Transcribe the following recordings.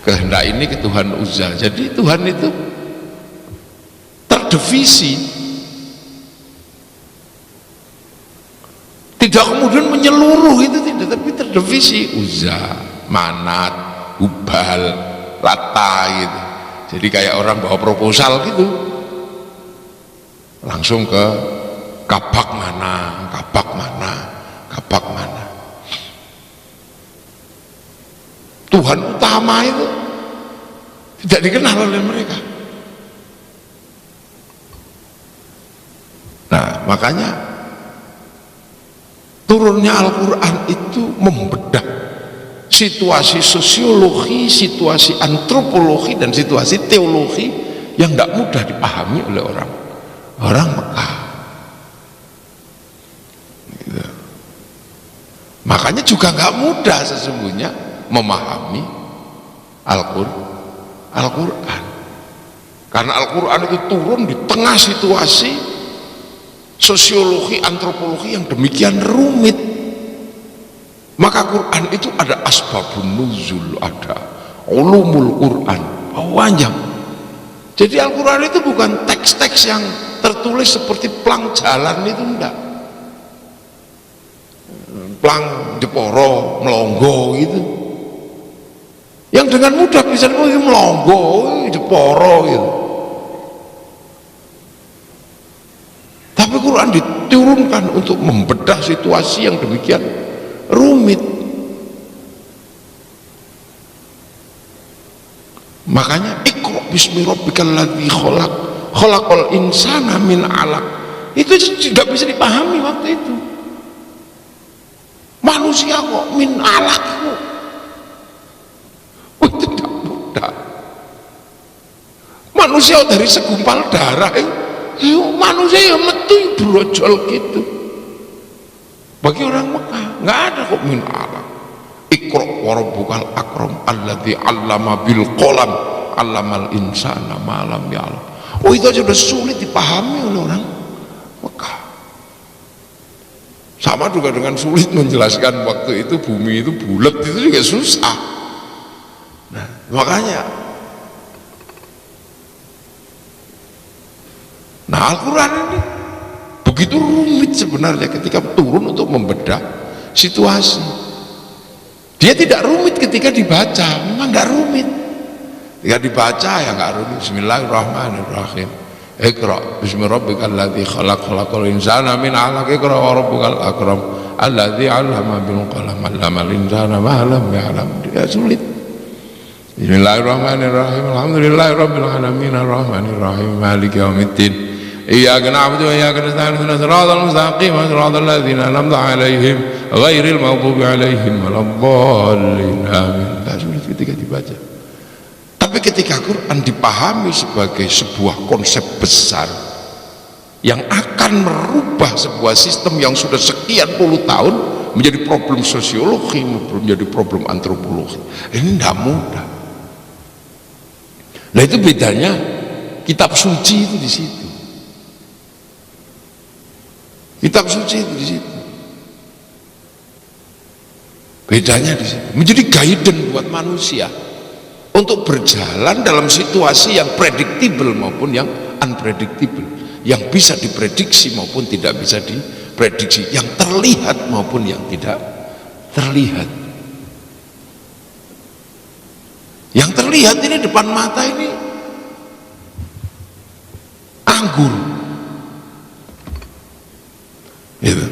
kehendak ini ke Tuhan Uzza. Jadi Tuhan itu terdivisi, tidak kemudian menyeluruh, itu tidak, tapi terdivisi. Uzza, Manat, Hubal, Lata gitu. Jadi kayak orang bawa proposal gitu, langsung ke kabak mana, kabak mana, kabak mana. Tuhan utama itu tidak dikenal oleh mereka. Nah, makanya turunnya Al-Quran itu membedah situasi sosiologi, situasi antropologi, dan situasi teologi yang tidak mudah dipahami oleh orang Mekah. Gitu. Makanya juga nggak mudah sesungguhnya memahami Al-Quran, karena Al-Quran itu turun di tengah situasi sosiologi, antropologi yang demikian rumit. Maka Quran itu ada asbabun nuzul, ada ulumul Quran, banyak. Jadi Al-Quran itu bukan teks-teks yang tertulis seperti plang jalan, itu enggak, plang Jeporo, Melonggo gitu, yang dengan mudah bisa Melonggo, Jeporo gitu. Tapi Quran diturunkan untuk membedah situasi yang demikian rumit. Makanya Iqra bismi rabbikal ladzi khalaq, khalaqal insana min 'alaq, itu tidak bisa dipahami waktu itu. Manusia kok min 'alaq, itu tidak mudah. Manusia dari segumpal darah, manusia yang metu brojol gitu. Bagi orang Mekah nggak ada kok min 'alaq. Iqra wa rabbukal akram alladzi 'allama bil qalam 'allamal insana ma lam ya'lam. Oh, itu aja sudah sulit dipahami oleh orang Mekah. Sama juga dengan sulit menjelaskan waktu itu bumi itu bulat, itu juga susah. Nah, makanya Al-Quran ini begitu rumit sebenarnya ketika turun untuk membedah situasi. Dia tidak rumit ketika dibaca, memang nggak rumit. Ketika dibaca ya nggak rumit. Bismillahirrahmanirrahim. Iqra bismi rabbikal ladzi khalaq, khalaqal insana min 'alaq. Iqra wa rabbukal akram alladzi 'allama bil qalam 'allamal insana ma lam ya'lam. Dia sulit. Bismillahirrahmanirrahim. Alhamdulillahirabbil alamin arrahmanir rahim maliki yaumiddin. Iyyaka na'budu wa iyyaka nasta'in ihdinas siratal mustaqim siratal ladzina an'amta 'alaihim ghairil maghdubi 'alaihim waladdallin. Amin. Tak sulit ketika dibaca. Tapi ketika Quran dipahami sebagai sebuah konsep besar yang akan merubah sebuah sistem yang sudah sekian puluh tahun menjadi problem sosiologi, menjadi problem antropologi, ini tidak mudah. Nah, itu bedanya kitab suci itu di situ. Kitab suci itu di situ. Bedanya di situ. Menjadi guidance buat manusia untuk berjalan dalam situasi yang predictable maupun yang unpredictable, yang bisa diprediksi maupun tidak bisa diprediksi, yang terlihat maupun yang tidak terlihat. Yang terlihat ini depan mata ini anggur.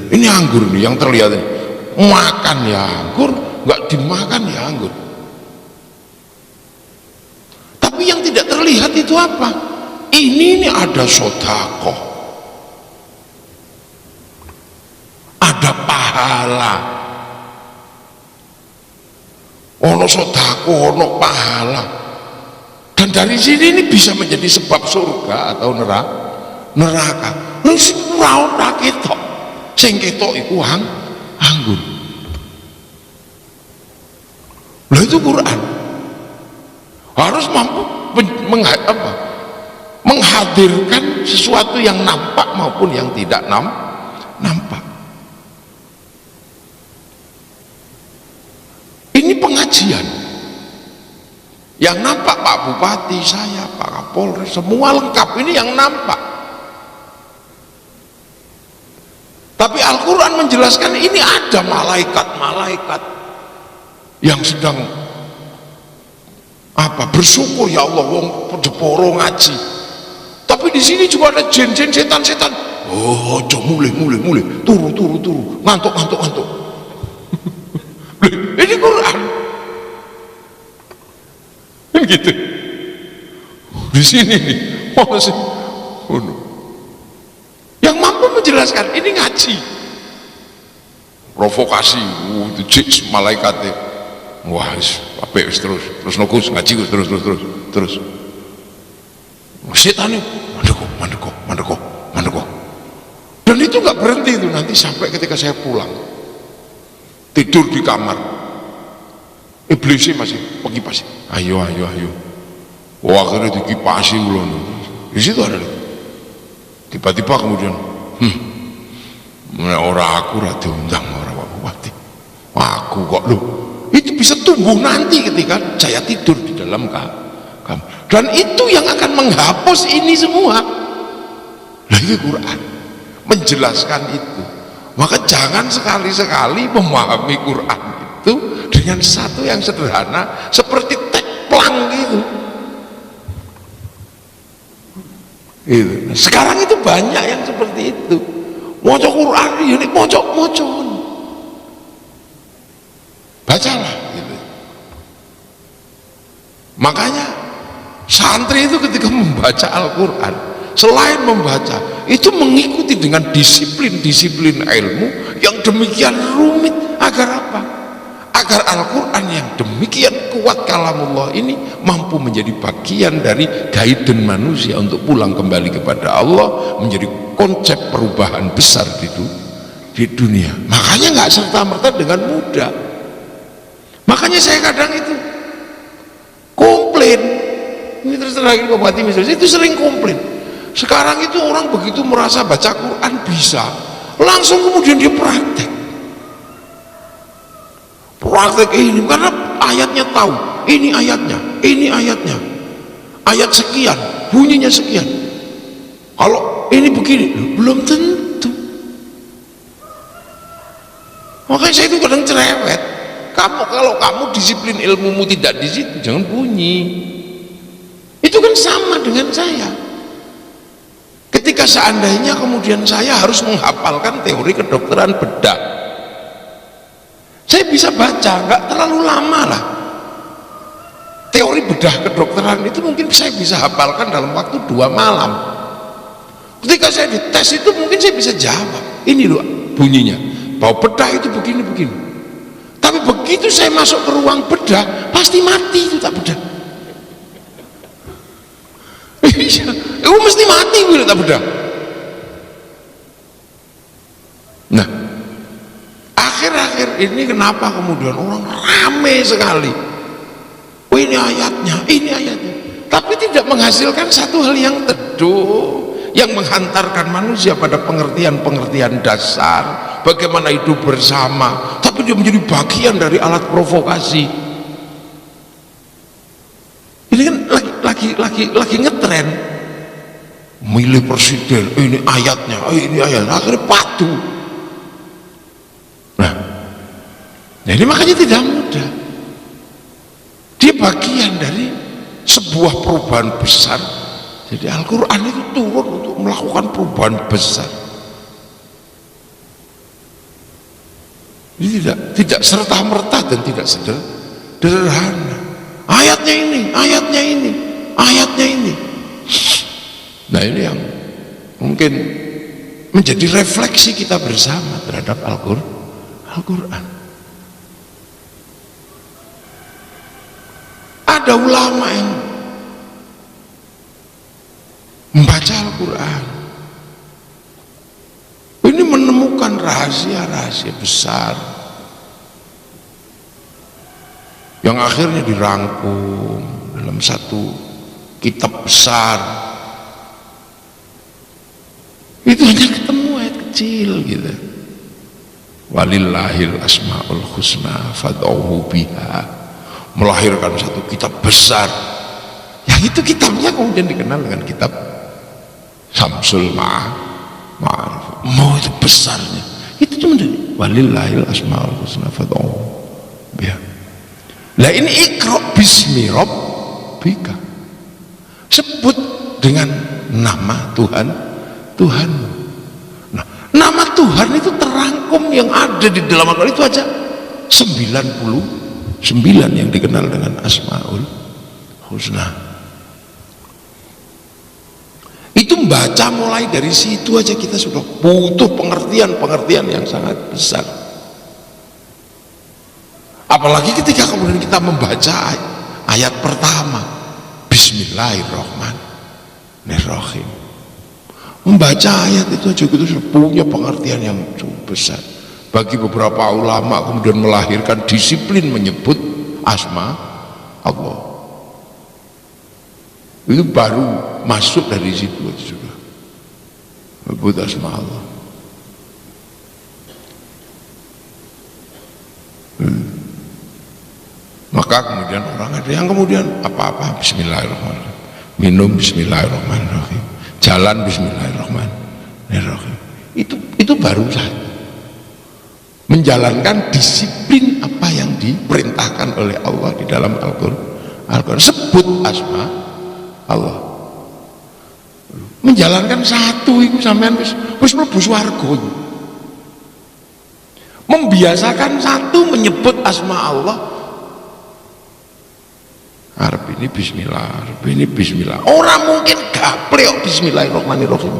Ini anggur nih yang terlihat ini. Makan ya anggur, nggak dimakan ya anggur. Tapi yang tidak terlihat itu apa? Ini ada sedekah, ada pahala, ono sedekah, ono pahala, dan dari sini ini bisa menjadi sebab surga atau neraka. Terus ora tak ketok, sing ketok iku anggur. Lah itu Quran harus mampu menghadirkan sesuatu yang nampak maupun yang tidak nampak. Ini pengajian Yang nampak Pak Bupati, saya, Pak Kapolres, semua lengkap, ini yang nampak. Tapi Al-Quran menjelaskan ini ada malaikat-malaikat yang sedang bersyukur, ya Allah wong Jeporo ngaji. Tapi di sini juga ada jin-jin, setan-setan. Oh, mulai turu ngantuk. Ini Quran gitu. Di sini nih yang mampu menjelaskan ini ngaji. Provokasi itu jin malaikatnya. Wah, apik terus nokus ngaji terus. Setan ini mandeko. Dan itu nggak berhenti itu, nanti sampai ketika saya pulang tidur di kamar, iblisnya masih pagi-pagi, ayo. Wah, akhirnya dikipasi ulun. Di situ ada tiba-tiba kemudian orang aku diundang orang Pak Bupati, aku kok loh, itu bisa tumbuh nanti ketika saya tidur di dalam kamar, dan itu yang akan menghapus ini semua. Lagi Quran menjelaskan itu. Maka jangan sekali-sekali memahami Quran itu dengan satu yang sederhana seperti tekplang gitu. Sekarang itu banyak yang seperti itu. Maca Quran ini mocok. Bacalah gitu. Makanya santri itu ketika membaca Al-Quran, selain membaca itu mengikuti dengan disiplin ilmu yang demikian rumit. Agar apa? Agar Al-Quran yang demikian kuat kalamullah ini mampu menjadi bagian dari guidance manusia untuk pulang kembali kepada Allah, menjadi konsep perubahan besar di dunia. Makanya nggak serta-merta dengan mudah. Makanya saya kadang itu komplain, ini terus terang Pak Bupati misalnya, itu sering komplain. Sekarang itu orang begitu merasa baca Quran bisa, langsung kemudian dia praktek ini, karena ayatnya tahu, ini ayatnya, ayat sekian, bunyinya sekian. Kalau ini begini, belum tentu. Makanya saya itu kadang cerewet. Kalau kamu disiplin ilmumu tidak di situ, jangan bunyi. Itu kan sama dengan saya. Ketika seandainya kemudian saya harus menghafalkan teori kedokteran bedah, saya bisa baca, nggak terlalu lama lah. Teori bedah kedokteran itu mungkin saya bisa hafalkan dalam waktu 2 malam. Ketika saya dites itu mungkin saya bisa jawab, ini loh bunyinya, bahwa bedah itu begini. Tapi begitu saya masuk ke ruang bedah, pasti mati itu tak bedah. Iya, itu mesti mati gue tak bedah. Nah, akhir-akhir ini kenapa kemudian orang rame sekali? Oh, ini ayatnya. Tapi tidak menghasilkan satu hal yang teduh, yang menghantarkan manusia pada pengertian-pengertian dasar, bagaimana hidup bersama. Tapi dia menjadi bagian dari alat provokasi. Ini kan lagi ngetren, milih presiden, ini ayatnya, akhirnya patuh. Nah, ini makanya tidak mudah. Dia bagian dari sebuah perubahan besar. Jadi Al-Quran itu turun untuk melakukan perubahan besar. Ini tidak serta-merta dan tidak sederhana. Ayatnya ini. Nah, ini yang mungkin menjadi refleksi kita bersama terhadap Al-Quran. Ada ulama yang membaca Al-Quran, ini menemukan rahasia-rahasia besar yang akhirnya dirangkum dalam satu kitab besar. Itu hanya ketemu ayat kecil gitu. Walillahil asmaul husna fad'uhu biha melahirkan satu kitab besar, yang itu kitabnya kemudian dikenal dengan kitab Syamsul Ma'arif. Mau itu besarnya, itu cuma dari walillahil asmaul husna fad'uhu biha. Lah ini iqra bismi rabbika, sebut dengan nama Tuhan. Nah, nama Tuhan itu terangkum yang ada di dalam Al-Quran itu aja 99 yang dikenal dengan Asmaul Husna. Itu membaca mulai dari situ aja kita sudah butuh pengertian yang sangat besar. Apalagi ketika kemudian kita membaca ayat pertama, Bismillahirrahmanirrahim. Membaca ayat itu aja kita sudah punya pengertian yang cukup besar. Bagi beberapa ulama kemudian melahirkan disiplin menyebut asma Allah. Itu baru masuk dari situ sudah menyebut asma Allah. Maka kemudian orang ada yang kemudian apa-apa Bismillahirrahmanirrahim, minum Bismillahirrahmanirrahim, jalan Bismillahirrahmanirrahim. Itu baru saja menjalankan disiplin apa yang diperintahkan oleh Allah di dalam Al-Quran. Sebut asma Allah, menjalankan satu itu sampean wis mlebu swarga. Membiasakan satu menyebut asma Allah. Arab ini bismillah, Arab ini bismillah. Orang mungkin gaplek Bismillahirrahmanirrahim.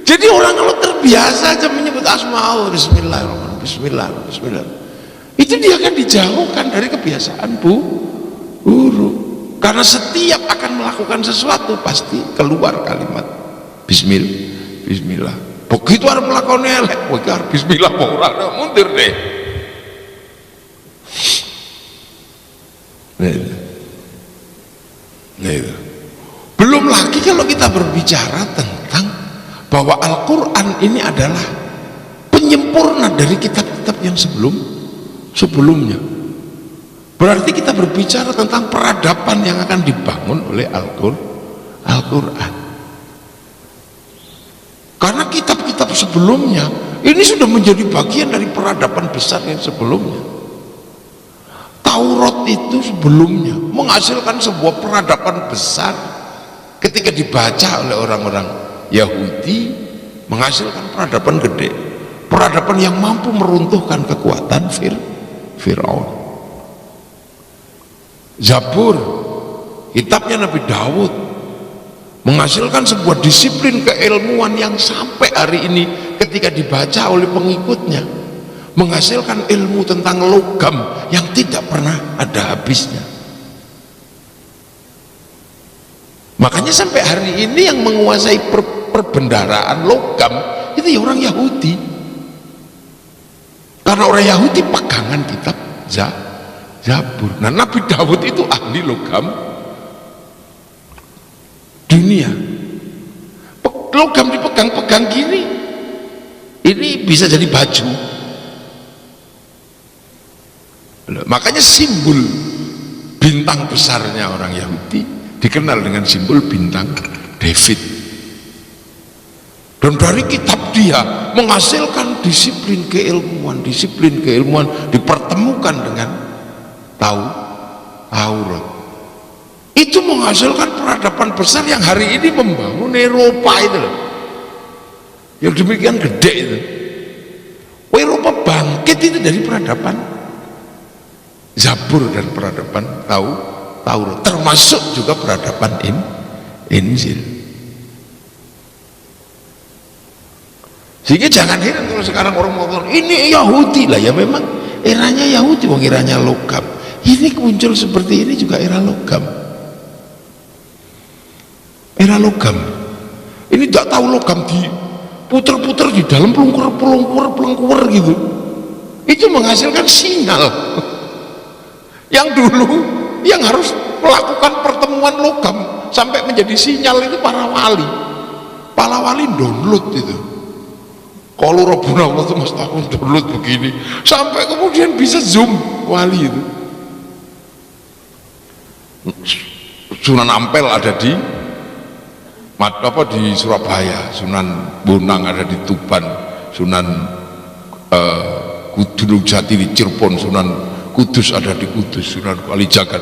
Jadi orang kalau terbiasa aja menyebut asma Allah, Bismillahirrahmanirrahim, Bismillah, itu dia akan dijauhkan dari kebiasaan buruk. Karena setiap akan melakukan sesuatu pasti keluar kalimat Bismillah. Begitu harus melakukan elek, begitu Bismillah mau orang mundur deh. Belum lagi kalau kita berbicara tentang bahwa Al-Quran ini adalah penyempurna dari kitab-kitab yang sebelumnya. Berarti kita berbicara tentang peradaban yang akan dibangun oleh Al-Quran. Karena kitab-kitab sebelumnya ini sudah menjadi bagian dari peradaban besar yang sebelumnya. Taurat itu sebelumnya menghasilkan sebuah peradaban besar ketika dibaca oleh orang-orang Yahudi, menghasilkan peradaban gede, peradaban yang mampu meruntuhkan kekuatan Fir'aun. Zabur, kitabnya Nabi Daud, menghasilkan sebuah disiplin keilmuan yang sampai hari ini ketika dibaca oleh pengikutnya menghasilkan ilmu tentang logam yang tidak pernah ada habisnya. Makanya sampai hari ini yang menguasai perbendaharaan logam itu ya orang Yahudi. Karena orang Yahudi pegangan kitab Zabur. Nah, Nabi Daud itu ahli logam dunia. Logam dipegang-pegang gini, ini bisa jadi baju. Makanya simbol bintang besarnya orang Yahudi dikenal dengan simbol bintang David. Dan dari kitab dia menghasilkan disiplin keilmuan dipertemukan dengan Taurat. Itu menghasilkan peradaban besar yang hari ini membangun Eropa itu loh. Yang demikian gede itu. Eropa bangkit itu dari peradaban Zabur dan peradaban Taurat, termasuk juga peradaban Injil. Sehingga jangan heran kalau sekarang orang ngomong ini Yahudi lah, ya memang eranya Yahudi, wong eranya logam. Ini muncul seperti ini juga era logam. Era logam. Ini tidak tahu logam diputer-puter di dalam pelungkur gitu. Itu menghasilkan sinyal. Yang dulu yang harus melakukan pertemuan logam sampai menjadi sinyal itu para wali download itu Kalau Rabbuna Allah itu mas tahun download begini sampai kemudian bisa zoom wali itu. Sunan Ampel ada di di Surabaya, Sunan Bonang ada di Tuban, Sunan Gunung Jati di Cirebon, Sunan Kudus ada di Kudus, Sunan Kalijaga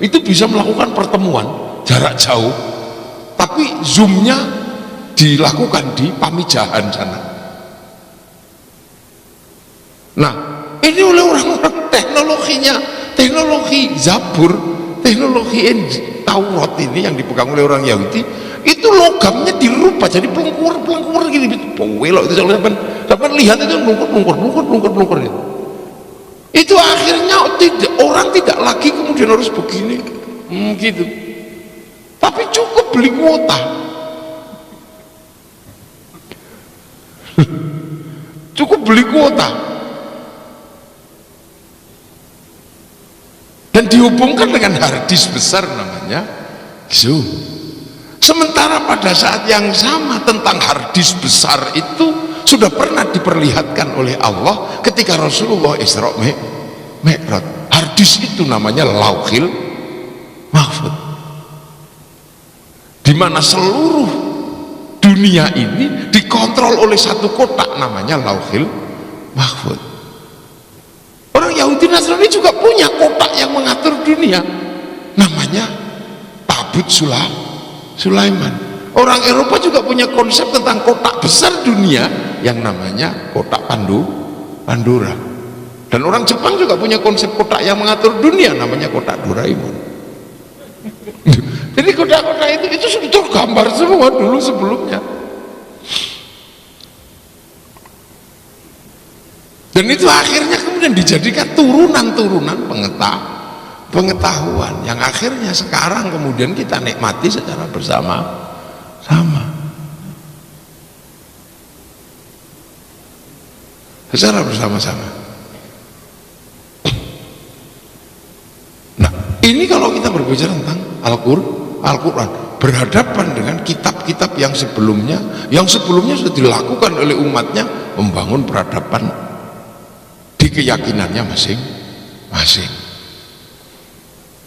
itu bisa melakukan pertemuan jarak jauh, tapi zoomnya dilakukan di Pamijahan sana. Nah ini oleh orang-orang teknologinya, teknologi Zabur, teknologi Taurat ini yang dipegang oleh orang Yahudi, itu logamnya dirubah jadi pelengkur gini, welok itu sampai lihat itu melungkur gitu. Itu akhirnya orang tidak lagi kemudian harus begini gitu, tapi cukup beli kuota. Cukup beli kuota dan dihubungkan dengan harddisk besar namanya Zoom. Sementara pada saat yang sama tentang harddisk besar itu sudah pernah diperlihatkan oleh Allah ketika Rasulullah Isra Mi'raj. Harddisk itu namanya Lauhil Mahfuz, di mana seluruh dunia ini dikontrol oleh satu kotak namanya Lauhil Mahfuz. Orang Yahudi Nasrani juga punya kotak yang mengatur dunia namanya Tabut Sulaiman. Orang Eropa juga punya konsep tentang kotak besar dunia yang namanya kotak Pandora. Dan orang Jepang juga punya konsep kotak yang mengatur dunia namanya kotak Doraemon. Jadi kotak-kotak itu sudah tergambar semua dulu sebelumnya. Dan itu akhirnya kemudian dijadikan turunan-turunan pengetahuan yang akhirnya sekarang kemudian kita nikmati secara bersama-sama. Secara bersama-sama. Nah, ini kalau kita berbicara tentang Al-Quran berhadapan dengan kitab-kitab yang sebelumnya sudah dilakukan oleh umatnya membangun peradaban di keyakinannya masing-masing.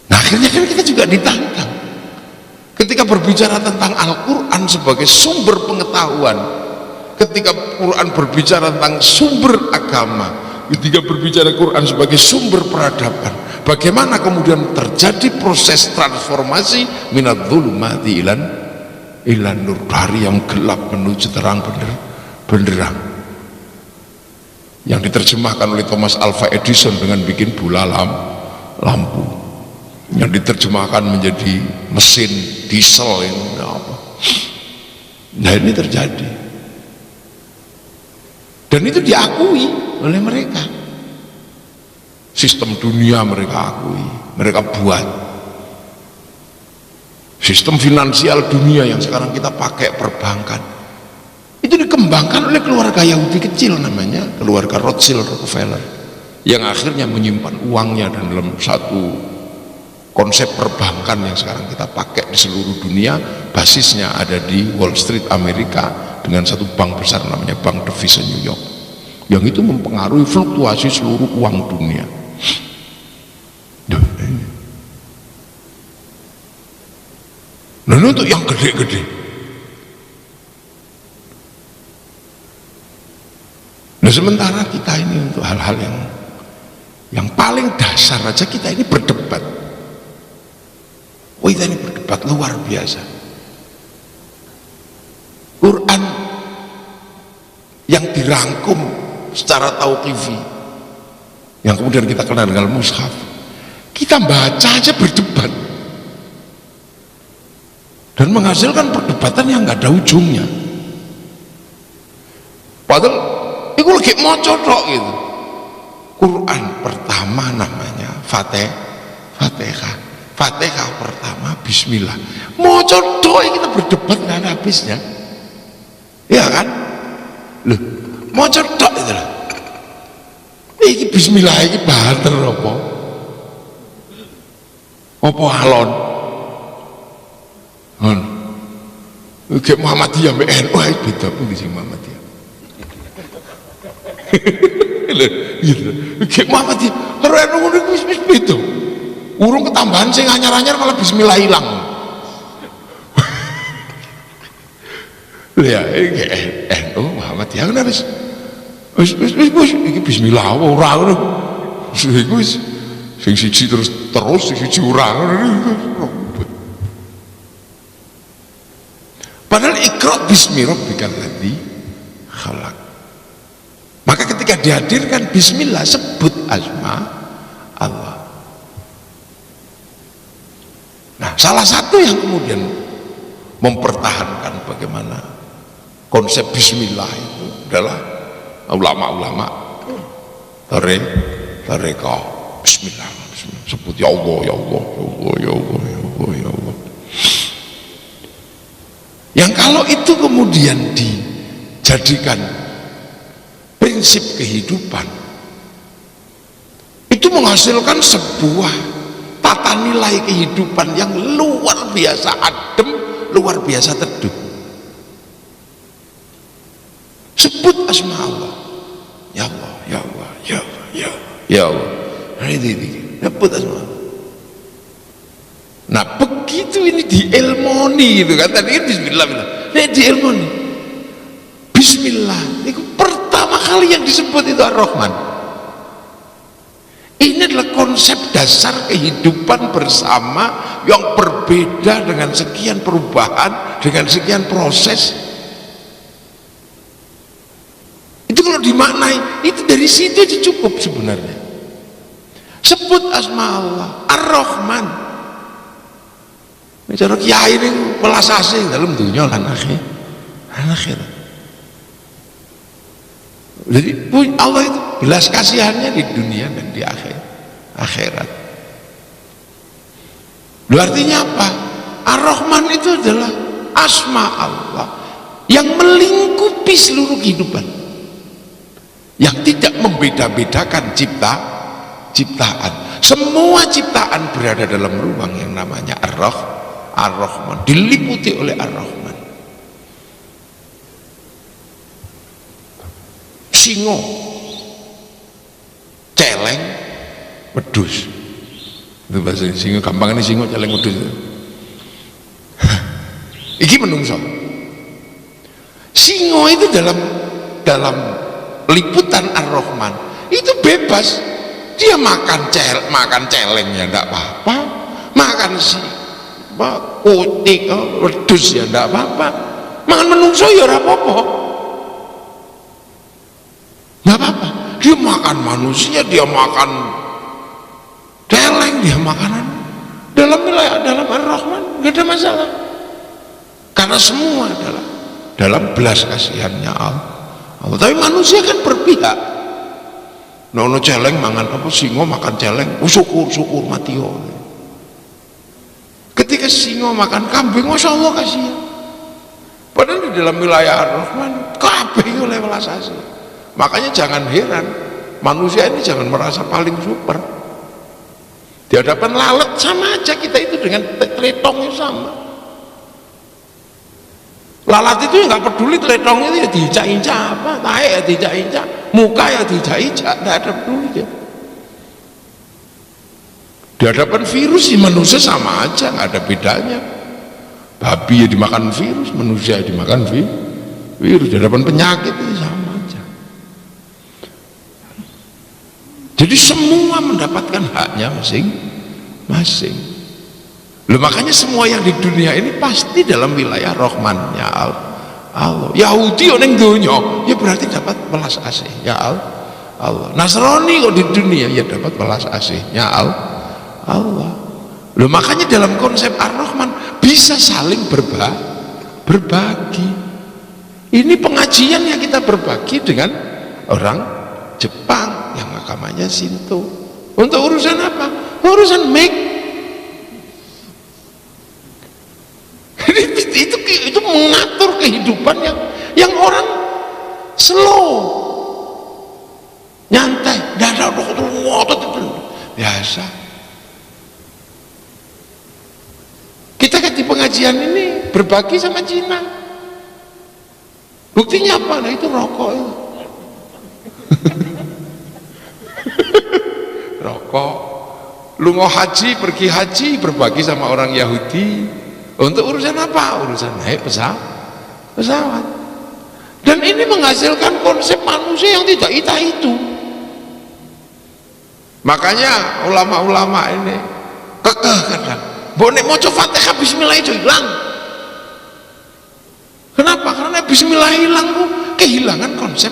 Nah akhirnya kan kita juga ditantang ketika berbicara tentang Al-Quran sebagai sumber pengetahuan, ketika Quran berbicara tentang sumber agama, ketika berbicara Quran sebagai sumber peradaban, bagaimana kemudian terjadi proses transformasi minadz-dzulumati ilan nur, dari yang gelap menuju terang benderang, yang diterjemahkan oleh Thomas Alva Edison dengan bikin bola lampu, yang diterjemahkan menjadi mesin diesel ini apa. Nah ini terjadi dan itu diakui oleh mereka. Sistem dunia mereka akui, mereka buat sistem finansial dunia yang sekarang kita pakai, perbankan, itu dikembangkan oleh keluarga Yahudi kecil namanya keluarga Rothschild Rockefeller, yang akhirnya menyimpan uangnya dan dalam satu konsep perbankan yang sekarang kita pakai di seluruh dunia. Basisnya ada di Wall Street Amerika dengan satu bank besar namanya Bank Devisa New York, yang itu mempengaruhi fluktuasi seluruh uang dunia. Nah untuk yang gede-gede, nah sementara kita ini untuk hal-hal yang paling dasar aja kita ini berdebat. Kita ini berdebat luar biasa. Quran yang dirangkum secara tauqifi, yang kemudian kita kenal dengan mushaf, kita baca aja berdebat dan menghasilkan perdebatan yang nggak ada ujungnya. Padahal itu lagi mau cocok gitu. Quran pertama namanya Fatihah pertama Bismillah. Mau cocok kita berdebat nggak ada habisnya, ya kan? Loh, mau cocok itu lah. Ini Bismillah ini banter apa alon. Kayak Muhammadiyah MNU beda pun di sini Muhammadiyah. Gitu. Gimana dia? Orang ngono wis beda. Urung ketambahan sing anyar-anyar malah bismillah hilang. Ya, NU Muhammad ya kan wis iki bismillah ora ngono. Wis sing siji terus sing siji ora. Padahal iqra bismi rabbikal ladzi khalaq. Maka ketika dihadirkan bismillah, sebut asma Allah. Nah, salah satu yang kemudian mempertahankan bagaimana konsep bismillah itu adalah ulama-ulama tarekah. Bismillah, sebut ya Allah, ya Allah, ya Allah, ya Allah, ya Allah, ya Allah. Yang kalau itu kemudian dijadikan prinsip kehidupan, itu menghasilkan sebuah tata nilai kehidupan yang luar biasa adem, luar biasa teduh. Sebut asma Allah, ya Allah, ya Allah, ya Allah, ya Allah, ya Allah. Sebut asma Allah. Nah begitu ini diilmoni gitu kan, tadi kan bismillah, ini diilmoni. Bismillah itu pertama kali yang disebut itu Ar-Rahman. Ini adalah konsep dasar kehidupan bersama yang berbeda dengan sekian perubahan, dengan sekian proses. Itu kalau dimaknai, itu dari situ aja cukup sebenarnya. Sebut asma Allah, Ar-Rahman. Cara kiai ini welas asih dalam dunia lan akhirat. Jadi Allah itu belas kasihannya di dunia dan di akhirat. Artinya apa? Ar-Rahman itu adalah asma Allah yang melingkupi seluruh kehidupan, yang tidak membeda-bedakan ciptaan. Semua ciptaan berada dalam ruang yang namanya Ar-Rahman, diliputi oleh Ar-Rahman. Singo, celeng, wedhus. Itu bahasa singo, gampang ini singo, celeng, wedhus. Iki menungso. Singo itu dalam liputan Ar-Rahman itu bebas. Dia makan celeng ya enggak apa-apa, makan kutik, wedhus ya enggak apa-apa, makan menungso ya ora apa-apa. Enggak apa-apa. Dia makan manusia, dia makan celeng, dia makanan dalam wilayah dalam Ar-Rahman, enggak ada masalah. Karena semua adalah dalam belas kasihannya Allah. Tapi manusia kan berpihak. Nono celeng mangan apa, singo makan celeng, syukur mati yo. Ketika singo makan kambing, masya Allah kasihan. Padahal di dalam wilayah Ar-Rahman kabeh oleh welas asih. Makanya jangan heran manusia ini jangan merasa paling super. Di hadapan lalat sama aja kita itu dengan teletongnya sama. Lalat itu nggak peduli teletong itu ya diinjak-injak apa, tahe ya diinjak-injak, muka ya diinjak-injak, nggak ada peduli dia. Di hadapan virus si manusia sama aja, nggak ada bedanya. Babi ya dimakan virus, manusia ya dimakan virus. Di hadapan penyakit itu sama aja. Jadi semua mendapatkan haknya masing-masing. Loh, makanya semua yang di dunia ini pasti dalam wilayah Rahmannya Allah. Yahudi yang dunia ya berarti dapat belas asihnya Allah. Nasrani kok di dunia ya dapat belas asihnya Allah. Loh, makanya dalam konsep Ar-Rahman bisa saling berbagi. Ini pengajian yang kita berbagi dengan orang Jepang yang agamanya Shinto. Untuk urusan apa? Urusan itu mengatur kehidupan yang orang slow, nyantai, tidak ada biasa. Kita di pengajian ini berbagi sama Cina. Buktinya apa? Nah itu rokok itu. rokok. Lunga haji, pergi haji, berbagi sama orang Yahudi. Untuk urusan apa? Urusan naik pesawat. Dan ini menghasilkan konsep manusia yang tidak itu. Makanya ulama-ulama ini kekeh kadang. Bonek mau coba Fatihah Bismillah itu hilang. Kenapa? Karena Bismillah hilang tuh kehilangan konsep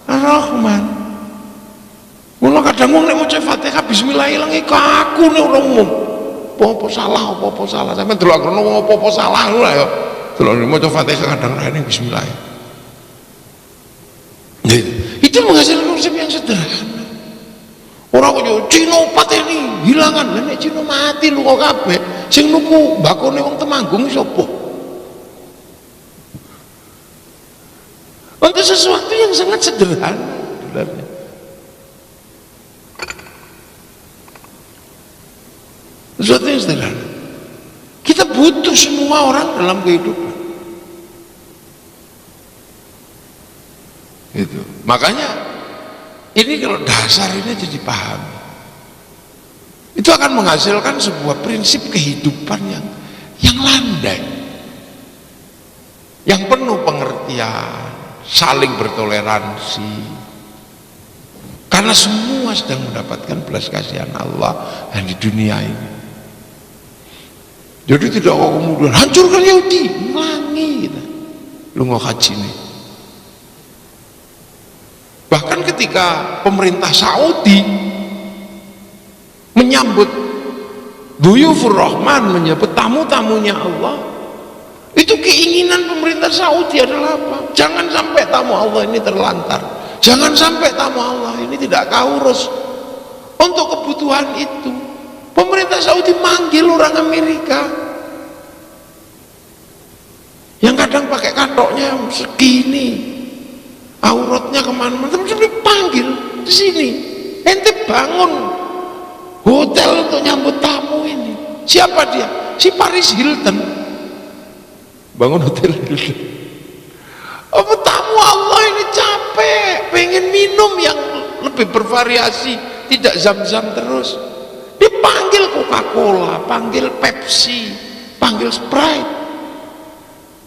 Ar-Rahman. Mula kadang wong nek maca Fatihah Bismillah hilang iku aku nek ora umum. Apa salah. Sampe delok krono wong apa salah ngono ya. Delok maca Fatihah kadang rene Bismillah. Itu menghasilkan konsep yang sederhana. Orang kok Cina pateni hilangan, nek Cina mati lu kok kabeh. Sing nuku bakone wong Temanggung sapa? Untuk sesuatu yang sangat sederhana sebenarnya. Sesuatu yang sederhana. Kita butuh semua orang dalam kehidupan. Itu. Makanya ini kalau dasar ini jadi paham, itu akan menghasilkan sebuah prinsip kehidupan yang landai, yang penuh pengertian, saling bertoleransi, karena semua sedang mendapatkan belas kasihan Allah yang di dunia ini. Jadi tidak kemudian hancurkan Yahudi, ngulangi kita lunga haji ini. Bahkan ketika pemerintah Saudi menyambut Duyufur Rahman, menyambut tamu-tamunya Allah, itu keinginan pemerintah Saudi adalah apa? Jangan sampai tamu Allah ini terlantar, jangan sampai tamu Allah ini tidak keurus. Untuk kebutuhan itu pemerintah Saudi manggil orang Amerika yang kadang pakai kantoknya segini, auratnya kemana-mana, tapi dipanggil di sini. Ente bangun hotel untuk nyambut tamu ini. Siapa dia? Si Paris Hilton. Bangun hotel Hilton. Apa tamu Allah ini capek, pengen minum yang lebih bervariasi, tidak zam-zam terus. Dipanggil Coca-Cola, panggil Pepsi, panggil Sprite.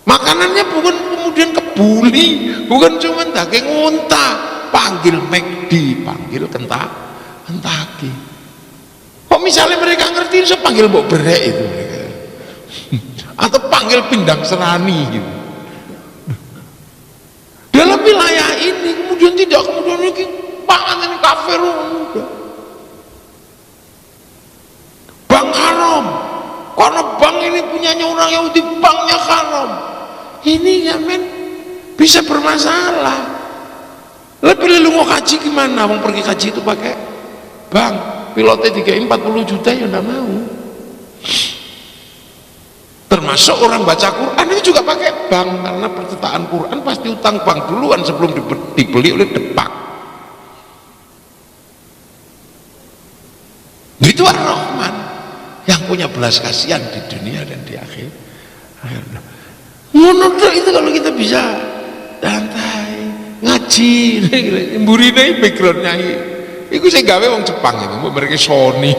Makanannya bukan kemudian kebuli, bukan cuma daging unta, panggil McD, panggil Kentucky. Kok misalnya mereka ngerti, saya panggil mbok berek itu mereka. Atau panggil pindang serani gitu. Dalam wilayah ini kemudian tidak kemudian lagi pangan ini kafir udah. Bank haram, karena bank ini punyanya orang Yahudi, banknya haram. Ini ya men bisa bermasalah. Lebih lu mau kaji gimana? Mau pergi kaji itu pakai bank, pilotnya 40 juta ya enggak mau. Termasuk orang baca Quran itu juga pakai bank, karena percetakan Quran pasti utang bank duluan sebelum dibeli oleh Depak. Itu Ar-Rahman yang punya belas kasihan di dunia dan di akhir. Menurut itu kalau kita bisa santai ngaji, burine backgroundnya itu saya gawe wong Jepang itu, mereka Sony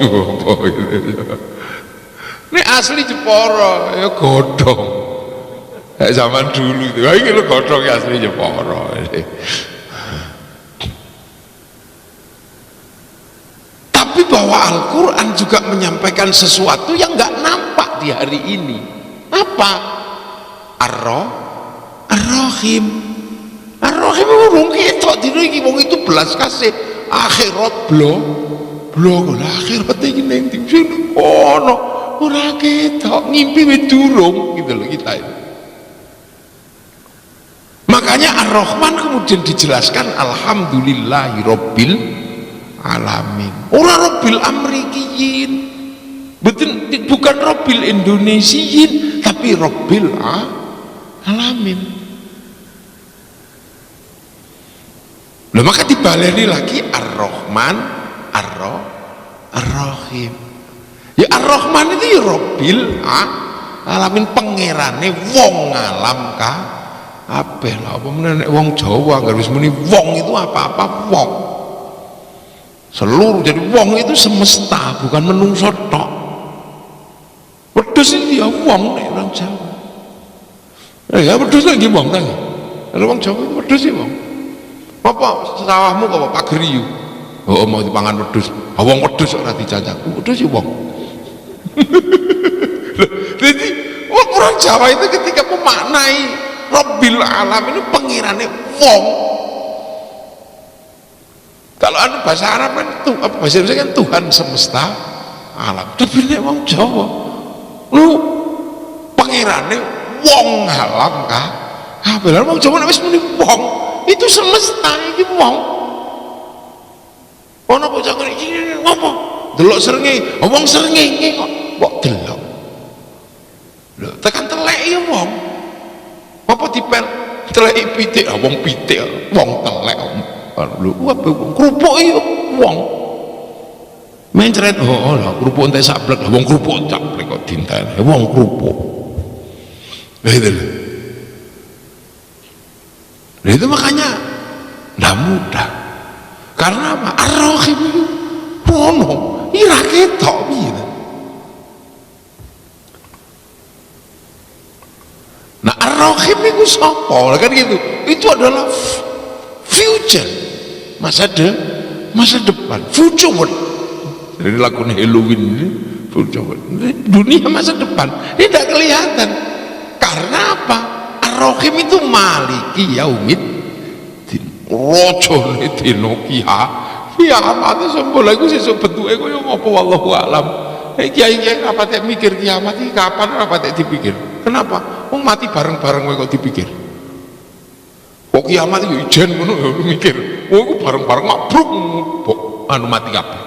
ini asli Jepara ya godhong zaman dulu itu, ini lo godhong asli Jepara. Tapi bahwa Al-Quran juga menyampaikan sesuatu yang nggak nampak di hari ini. Apa? Ar-Rahim. Ar-Rahim urung ketok dino iki, wong itu belas kasih akhirat blok akhirat iki ning ndi ono ora ketok, ngimpi wis durung gitu loh kita ini. Makanya Ar-Rahman kemudian dijelaskan alhamdulillahirabbil alamin. Ora rabbil amrikiyin, bukan rabbil indonesiyin, tapi rabbil alamin. Loh, maka dibaleni lagi Ar-Rahman, Ar-Rahim. Ya Ar-Rahman itu ya rabbil alamin, pangerane wong alam kabeh. Lah apa meneh wong Jawa enggak wis muni wong itu apa-apa wong. Seluruh, jadi wong itu semesta, bukan menungso tok. Wedhus iki ya wong nek orang Jawa. Ya wedhus lagi wong ta. Kalau wong Jawa itu wedhus iki wong. Apa sawahmu kok pageri yo? Oh mau dipangan wedhus. Ah wong wedhus ora dicacak. Wedhus iki wong. Jadi orang Jawa itu ketika memaknai Rabbil Alam ini pengirane wong. Kalau anu bahasa Arab kan itu, bahasa Indonesia kan Tuhan semesta alam. Tapi nek wong Jawa, lu pengirane wong alam kah? Ah, bener wong Jawa nek wis muni wong, itu semesta iki wong. Ono bocah kene iki ngopo? Delok srenge, wong srenge kok mbok delok. Lho, tekan telek ya wong. Apa dipel teleki pitik, wong pitik, wong telek. Lho, apa kerupuk iki wong. Mencret, oh lah kerupuk entek sablek, wong kerupuk sablek kok dinteni. Wong kerupuk. Lah itu. Lah itu makanya enggak mudah. Karena apa? Ar-Rahim itu ono, ira ketok piye. Nah, Ar-Rahim itu sapa? Kan gitu. Itu adalah future, masa depan, future. Jadi lakukan Halloween ini future. Dunia masa depan ini tidak kelihatan. Karena apa? Ar-Rahim itu maliki yaumid rojone dino kiamat itu sembol iku sesuk bentuke kaya apa wallahu alam. Kiai-kiai rapat mikir kiamat iki kapan rapat dipikir. Kenapa? Wong mati bareng-bareng kowe kok dipikir. Kok kiamat itu ijen ngono ya mikir. Oh iku bareng-bareng mabruk anu mati kabeh.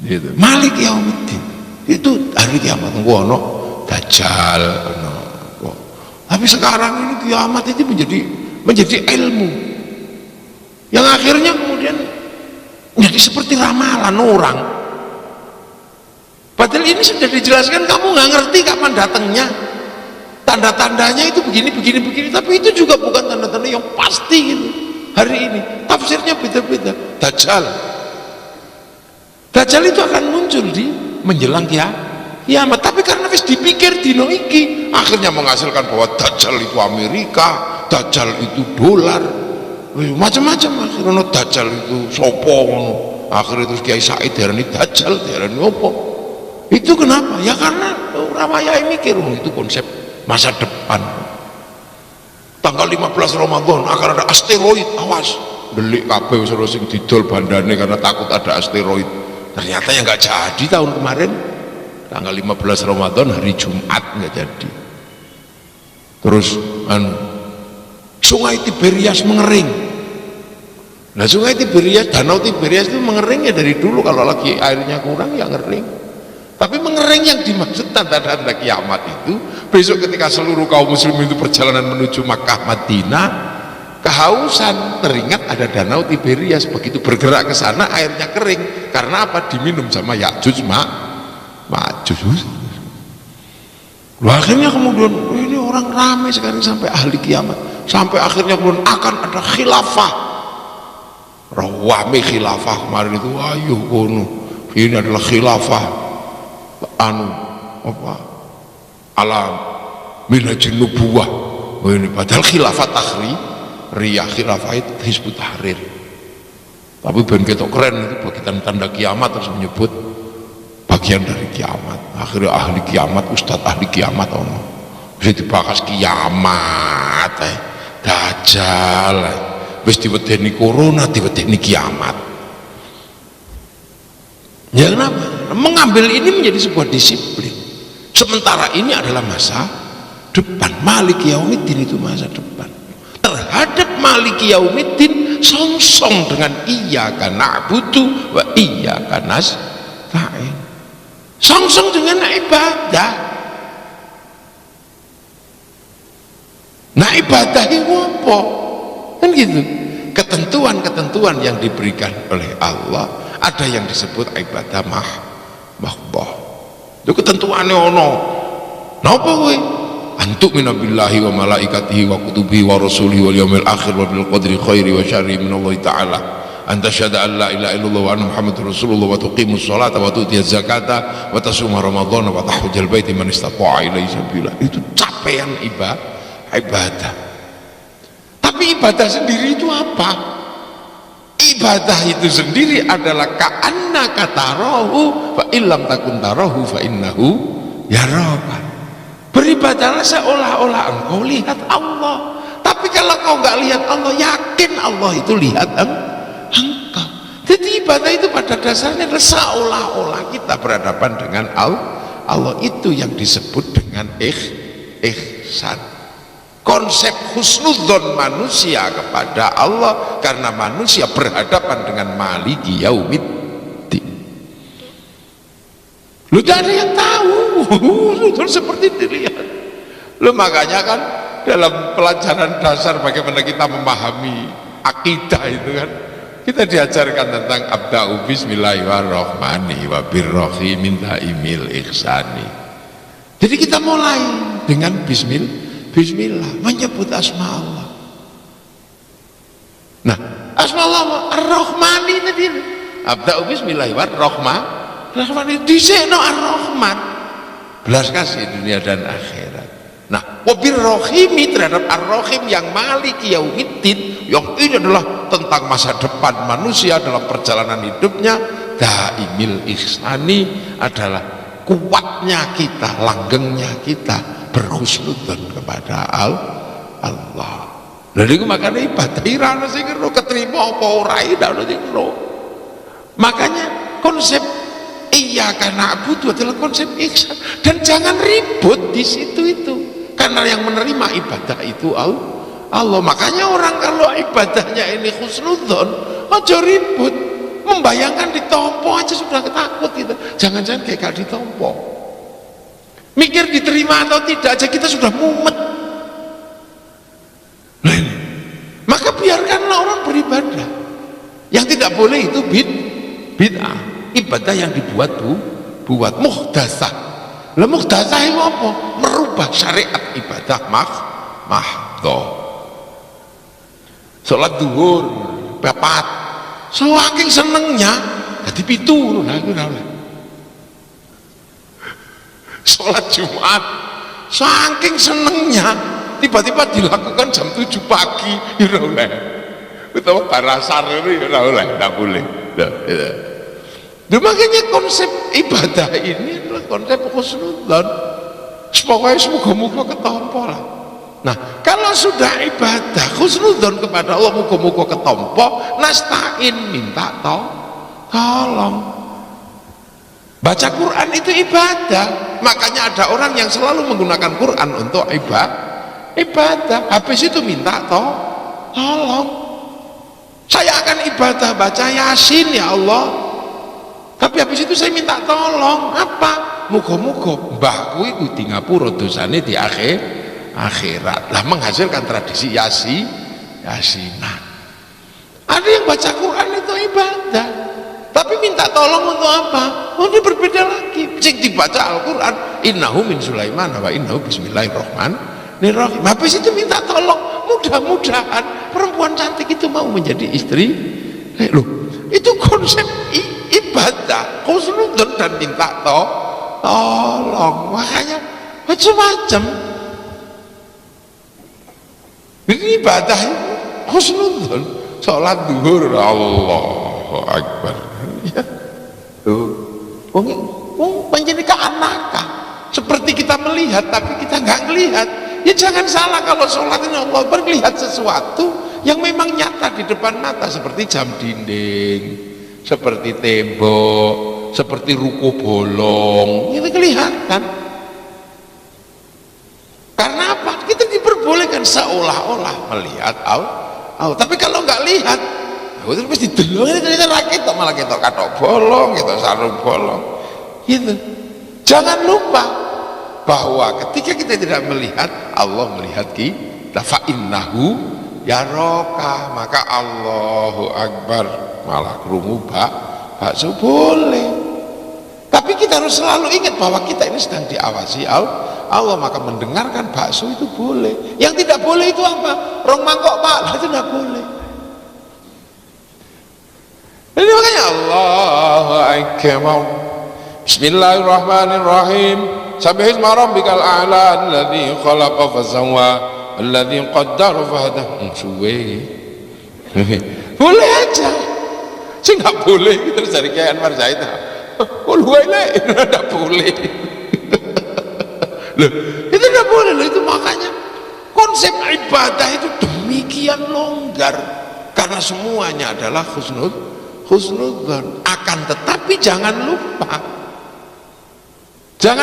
Gitu. Malik yaumiddin. Itu hari kiamat engko ono dajjal ono. Tapi sekarang ini kiamat itu menjadi ilmu yang akhirnya kemudian menjadi seperti ramalan orang. Padahal ini sudah dijelaskan, kamu nggak ngerti kapan datangnya, tanda-tandanya itu begini, tapi itu juga bukan tanda-tanda yang pasti gitu. Hari ini tafsirnya beda-beda. Dajjal itu akan muncul di menjelang kiamat, tapi karena wis dipikir dino iki akhirnya menghasilkan bahwa Dajjal itu Amerika, Dajjal itu dolar, macam-macam. Akhirnya Dajjal itu sopo ngono. Akhirnya terus Kiai Said diarani Dajjal, diarani opo. Itu kenapa? Ya karena Ramayai mikir itu konsep masa depan. Tanggal 15 Ramadan akan ada asteroid, awas. Delik kabeh wis sing didol bandane karena takut ada asteroid. Ternyata yang nggak jadi tahun kemarin. Tanggal 15 Ramadan hari Jumat nggak jadi. Terus Sungai Tiberias mengering. Nah, Sungai Tiberias, Danau Tiberias itu mengering ya dari dulu, kalau lagi airnya kurang ya ngering. Tapi mengering yang dimaksud tanda-tanda kiamat itu besok ketika seluruh kaum muslim itu perjalanan menuju Makkah Madinah kehausan, teringat ada Danau Tiberias, begitu bergerak ke sana airnya kering. Karena apa? Diminum sama Ya'juj Ma'juj. Akhirnya kemudian ini orang ramai sekarang sampai ahli kiamat, sampai akhirnya kemudian akan ada khilafah. Rawami khilafah kemarin itu, ayo kono, ini adalah khilafah alam minhajin nubuwah. Ini padahal khilafah riyah, khilafah itu Hizbut Tahrir. Tapi ben ketok keren itu bagian tanda kiamat, terus menyebut bagian dari kiamat. Akhirnya ahli kiamat, ustadz ahli kiamat bisa dibahas kiamat, Dajjal, wis diwedeni corona, diwedeni kiamat. Ya kenapa? Mengambil ini menjadi sebuah disiplin. Sementara ini adalah masa depan. Maliki yaumiddin itu masa depan. Terhadap maliki yaumiddin song-song dengan iyyaka na'budu wa iyyaka nasta'in. Song-song dengan ibadah. Nah, ibadah itu apa? Kan gitu. Ketentuan-ketentuan yang diberikan oleh Allah, ada yang disebut ibadah mahdoh. Itu ketentuannya ono. Napa kowe? Antuk minabillahi wa malaikatihi wa kutubihi wa rasulihi wal yaumil akhir wa bil qadri khairi wa syarri minallahi ta'ala. anta syahada an la ilaha illallah wa anna muhammadur rasulullah wa tuqimus sholata wa tu'tiyaz zakata wa tasuma ramadhana wa tahujjal baiti man istata'a ilaihi sabila. Itu capaian ibadah. Tapi ibadah sendiri itu apa? Ibadah itu sendiri adalah ka'annaka tarahu fa illam takun tarahu fa innahu yaraka. Beribadahlah seolah-olah engkau lihat Allah. Tapi kalau kau nggak lihat Allah, yakin Allah itu lihat engkau. Jadi ibadah itu pada dasarnya adalah seolah-olah kita berhadapan dengan Allah. Itu yang disebut dengan ihsan. Konsep husnudzon manusia kepada Allah, karena manusia berhadapan dengan Maliki Yaumiddin. Lu tidak ada yang tahu husnudzon seperti dilihat. Lu makanya kan dalam pelajaran dasar bagaimana kita memahami akidah itu kan, kita diajarkan tentang abda'u bismillahirrahmanirrahim wa birrohi minta imil ihsani. Jadi kita mulai dengan bismillah, menyebut asma Allah. Nah, asma Allah ar-Rahmani tadi, abda'u bismillahirrahmanirrahim, disekno ar-Rahman, belas kasih dunia dan akhirat. Nah, wabir rohimi terhadap ar-Rahim yang Maliki Yaumiddin, yang ini adalah tentang masa depan manusia dalam perjalanan hidupnya. Daimil ihsani adalah kuatnya kita, langgengnya kita berhusnudzon kepada Allah. Lalu itu makanya ibadah irana sing karo keterima apa ora ndak ono sing karo. Makanya konsep iyyaka na'budu adalah konsep ihsan, dan jangan ribut di situ itu. Karena yang menerima ibadah itu Allah. Makanya orang kalau ibadahnya ini husnudzon, aja ribut, membayangkan ditompo aja sudah takut gitu. Jangan-jangan kayak gak ditompo, mikir diterima atau tidak aja kita sudah mumet. Nah ini, maka biarkanlah orang beribadah. Yang tidak boleh itu bid'ah, ibadah yang dibuat buat muhdasah. Lah muhdasah itu apa? Merubah syariat ibadah mahdhah. Salat zuhur papat, saking senengnya dadi 7 lho, ora oleh. Salat Jumat saking senengnya tiba-tiba dilakukan jam 7 pagi, ora oleh. Utawa barasar itu ora oleh, ndak boleh. Nah, makanya konsep ibadah ini adalah konsep husnudzon. Pokoknya semoga-moga ketompo lah. Nah, kalau sudah ibadah husnudzon kepada Allah, moga-moga ketompo, nasta'in, minta tolong. Baca Quran itu ibadah. Makanya ada orang yang selalu menggunakan Quran untuk ibadah. Habis itu minta tolong. Saya akan ibadah baca Yasin ya Allah, tapi habis itu saya minta tolong apa? Muga-muga mbahku iku di ngapura dosane di akhirat. Lah menghasilkan tradisi yasinan. Ada yang baca Quran itu ibadah, tapi minta tolong untuk apa? Oh, ini berbeda lagi. Sing dibaca Al-Quran innahu min Sulaiman wa innahu bismillahirrahmanirrahim. Habis itu minta tolong, mudah-mudahan perempuan cantik itu mau menjadi istri. Loh, itu konsep ibadah husnudzon dan minta tolong. Makanya macam-macam ini ibadah husnudzon. Sholat zuhur Allahu Akbar ya tuh wong panjenengan keanakan seperti kita melihat tapi kita nggak melihat. Ya jangan salah kalau sholat ini Allah melihat sesuatu yang memang nyata di depan mata, seperti jam dinding, seperti tembok, seperti ruko bolong, itu kelihatan. Karena apa? Kita diperbolehkan seolah-olah melihat Allah. Tapi kalau nggak lihat, itu mesti delong, ini ternyata rakit, malah kita katok bolong, kita sarung bolong, gitu. Jangan lupa bahwa ketika kita tidak melihat, Allah melihat kita. Fa innahu yaraka, maka Allahu Akbar, malah krungu bakso boleh. Tapi kita harus selalu ingat bahwa kita ini sedang diawasi Allah, maka mendengarkan bakso itu boleh. Yang tidak boleh itu apa? Rong mangkok Pak, itu tidak boleh. akbar. Bismillahirrahmanirrahim. Sabbihisma rabbikal a'la alladzi khalaqa fasawwa alladzi qaddara fahada. Suwe. Boleh aja. Sih nggak boleh terus dari Kiai Anwar Zaid. Tidak boleh. Loh, itu tidak boleh loh. Itu makanya konsep ibadah itu demikian longgar karena semuanya adalah husnudzon. Akan tetapi jangan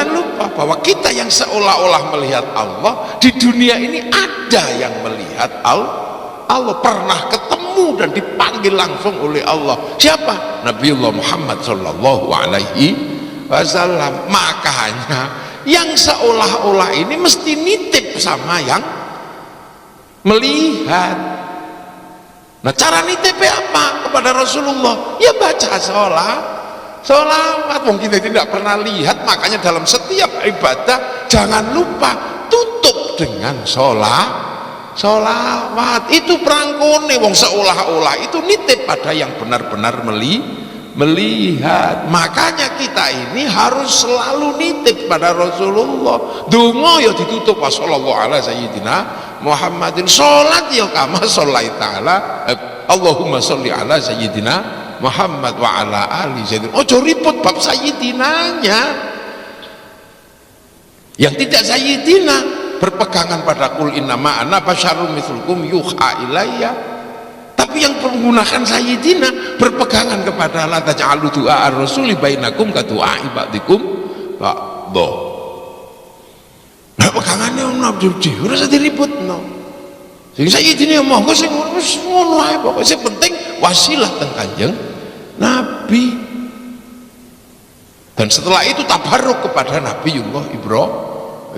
lupa bahwa kita yang seolah-olah melihat Allah di dunia ini ada yang melihat Allah pernah ketemu dan dipanggil langsung oleh Allah. Siapa? Nabiullah Muhammad sallallahu alaihi wasallam. Makanya yang seolah-olah ini mesti nitip sama yang melihat. Nah, cara nitipnya apa kepada Rasulullah? Ya baca sholawat. Mungkin kita tidak pernah lihat, makanya dalam setiap ibadah jangan lupa tutup dengan sholawat. Itu perangkone wong seolah-olah itu nitip pada yang benar-benar melihat. Makanya kita ini harus selalu nitip pada Rasulullah. Donga ya ditutup sallallahu ala sayyidina Muhammadin. Salat ya kama shallaita ala Allahumma sholli ala sayyidina Muhammad wa ala ali sayyidina. Ojo ribut bab sayyidinanya. Yang tidak sayyidina berpegangan pada kul innama ana basyarun mitslukum yuha ilayya. Tapi yang menggunakan sayyidina berpegangan kepada la taj'alu du'a ar-rasuli bainakum ka du'a ibadikum ba'dha. Nah, pegangannya ono dhewe ora usah diributno. Sing sayyidina monggo sing wis ngono ae pokoke sing penting wasilah teng Kanjeng Nabi. Dan setelah itu tabarruk kepada Nabiullah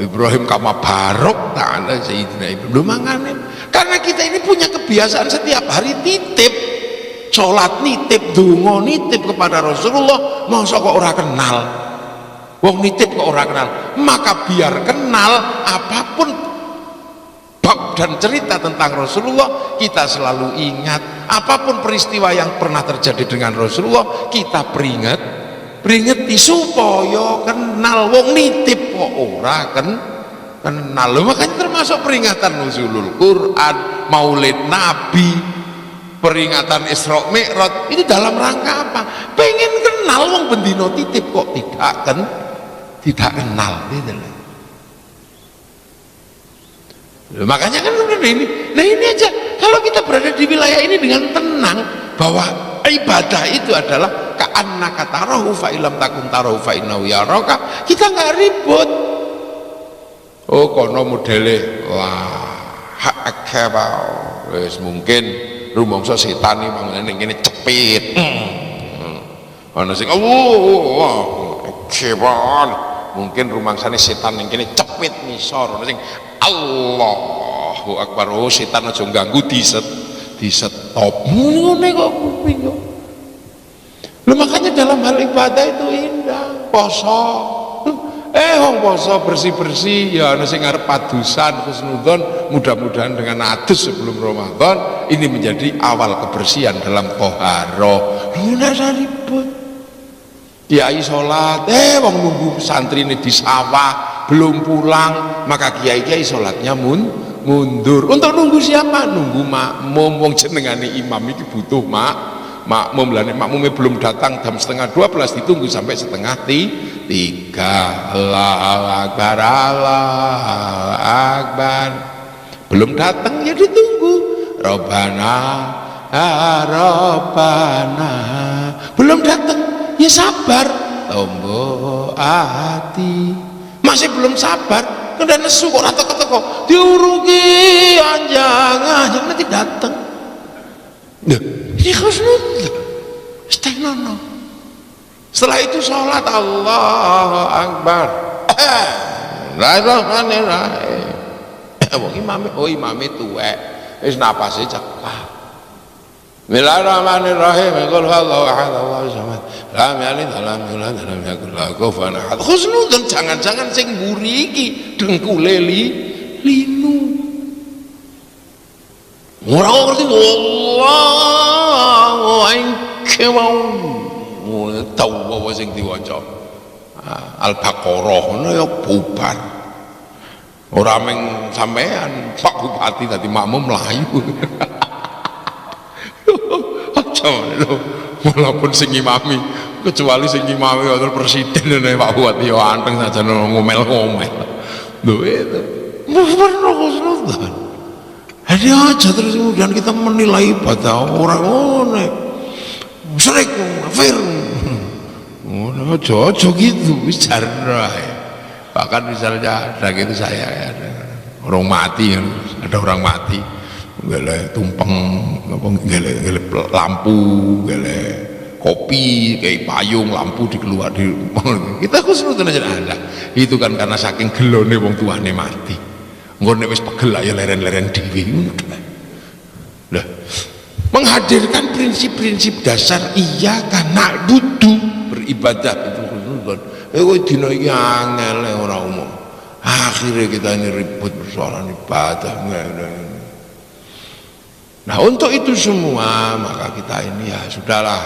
Ibrahim kama barok ta'ala Sayyidina Ibrahim. Mangane karena kita ini punya kebiasaan setiap hari nitip sholat, nitip donga, nitip kepada Rasulullah. Masa kok ora kenal wong nitip kok ora kenal? Maka biar kenal apapun bab dan cerita tentang Rasulullah kita selalu ingat. Apapun peristiwa yang pernah terjadi dengan Rasulullah kita peringati supaya kenal. Wong nitip kok ora kenal. Makanya termasuk peringatan nuzulul Quran, Maulid Nabi, peringatan Isra Mi'raj ini dalam rangka apa? Pengen kenal. Wong bendino titip kok tidak kenal gitu loh. Makanya kan ini. Nah ini aja, kalau kita berada di wilayah ini dengan tenang bahwa ibadah itu adalah ka'annaka tarahu fa ilam takun tarahu fa innahu yaraka, kita nggak ribut. Oh kono modele wah akbar wis mungkin rumangsa setan iki mangane ngene cepit. Ana sing akbar mungkin rumangsane setan ning kene cepit ngisor. Ana sing Allahu akbar, oh setan aja ganggu disetop. Ngene kok kuping kok. Lho makanya dalam hal ibadah itu indah. Poso. Wong poso bersih-bersih ya ana sing arep padusan husnudzon, mudah-mudahan dengan adus sebelum Ramadan ini menjadi awal kebersihan dalam toharo. Ora ribut. Kiai sholat, wong nunggu santri ini di sawah belum pulang, maka kiai sholatnya mundur. Untuk nunggu siapa? Nunggu makmum. Wong jenengane imam iki butuh makmum. Lah nek makmume belum datang jam 11:30 ditunggu sampai 2:30. Allahu akbar, Allahu akbar. Belum datang ya ditunggu. Robbana Robbana. Belum datang ya sabar, tombo hati. Masih belum sabar, udah nesu kok teko-teko diurugi anjang nanti datang. Ini khusnudzon stenono. Setelah itu sholat Allahu akbar. Bismillahirrahmanirrahim. Imame tuwek wis napase cekak. Bismillahirrahmanirrahim. Qul huwallahu ahad Allahu samad lam yalid walam yulad walam yakul lahu kufuwan ahad. Khusnudzon jangan-jangan sing mburi iki dengkule linu. Ora ngerti Allahu akbar. dawa sing diwaca Al-Baqarah ngono ya bubar. Ora meng sampean Pak Bupati dadi makmum mlayu. Aja lho, walaupun sing imami kecuali sing imami wonten presiden nek Pak Bupati ya anteng saja ngomel-ngomel. Lho itu pernah khusnudzan. Jadi aja terus kemudian kita menilai ibadah orang ngono. Syirik, kafir. Ngono aja gitu bicara. Bahkan misalnya ada gitu saya ada orang mati, ada orang mati, gele tumpeng, gele lampu, gele kopi, kayak payung, lampu dikeluar di kita khusnudzan aja ada. Itu kan karena saking gelone wong tuane mati. Ngono wis pegel ya leren-leren dhewe. Lah, menghadirkan prinsip-prinsip dasar iya karena butuh beribadah itu khusnudzan. Kowe dina iki angel ora umum. Akhirnya kita ini ribut persoalan ibadah. Nah, untuk itu semua maka kita ini ya sudahlah,